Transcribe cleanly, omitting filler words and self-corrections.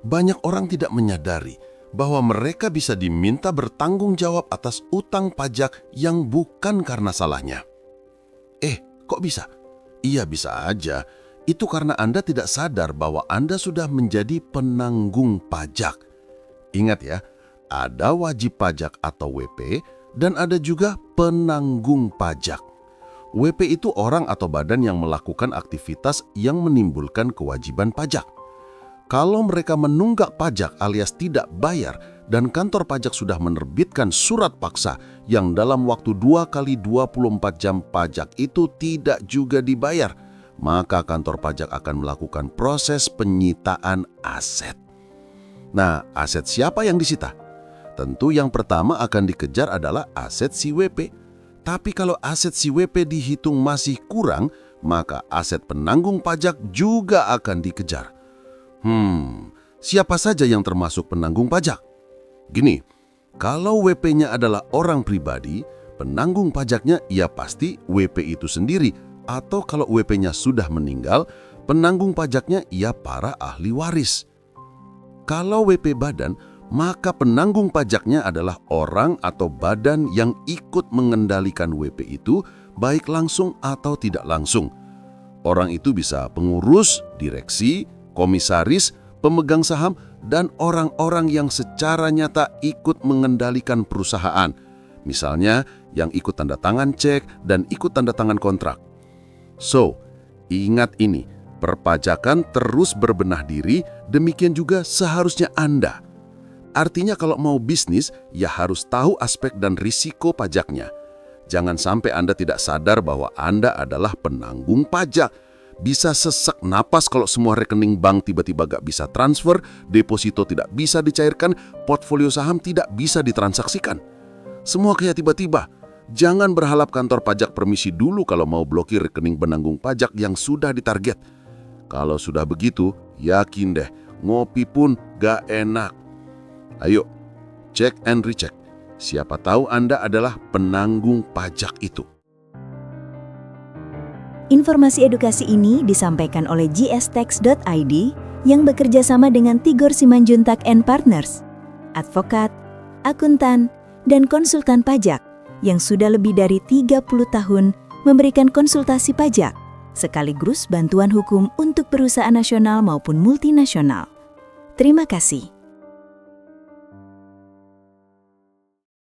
banyak orang tidak menyadari bahwa mereka bisa diminta bertanggung jawab atas utang pajak yang bukan karena salahnya. Kok bisa? Iya, bisa aja. Itu karena Anda tidak sadar bahwa Anda sudah menjadi penanggung pajak. Ingat ya, ada wajib pajak atau WP dan ada juga penanggung pajak. WP itu orang atau badan yang melakukan aktivitas yang menimbulkan kewajiban pajak. Kalau mereka menunggak pajak alias tidak bayar dan kantor pajak sudah menerbitkan surat paksa yang dalam waktu 2 kali 24 jam pajak itu tidak juga dibayar, maka kantor pajak akan melakukan proses penyitaan aset. Nah, aset siapa yang disita? Tentu yang pertama akan dikejar adalah aset si WP. Tapi kalau aset si WP dihitung masih kurang, maka aset penanggung pajak juga akan dikejar. Siapa saja yang termasuk penanggung pajak? Gini, kalau WP-nya adalah orang pribadi, penanggung pajaknya ya pasti WP itu sendiri. Atau kalau WP-nya sudah meninggal, penanggung pajaknya ya para ahli waris. Kalau WP badan, maka penanggung pajaknya adalah orang atau badan yang ikut mengendalikan WP itu, baik langsung atau tidak langsung. Orang itu bisa pengurus, direksi, komisaris, pemegang saham, dan orang-orang yang secara nyata ikut mengendalikan perusahaan. Misalnya, yang ikut tanda tangan cek dan ikut tanda tangan kontrak. So, ingat ini, perpajakan terus berbenah diri, demikian juga seharusnya Anda. Artinya kalau mau bisnis, ya harus tahu aspek dan risiko pajaknya. Jangan sampai Anda tidak sadar bahwa Anda adalah penanggung pajak. Bisa sesak napas kalau semua rekening bank tiba-tiba gak bisa transfer, deposito tidak bisa dicairkan, portfolio saham tidak bisa ditransaksikan. Semua kayak tiba-tiba. Jangan berharap kantor pajak permisi dulu kalau mau blokir rekening penanggung pajak yang sudah ditarget. Kalau sudah begitu, yakin deh, ngopi pun gak enak. Ayo, cek and recheck. Siapa tahu Anda adalah penanggung pajak itu. Informasi edukasi ini disampaikan oleh gstax.id yang bekerja sama dengan Tigor Simanjuntak & Partners, advokat, akuntan, dan konsultan pajak yang sudah lebih dari 30 tahun memberikan konsultasi pajak, sekaligus bantuan hukum untuk perusahaan nasional maupun multinasional. Terima kasih.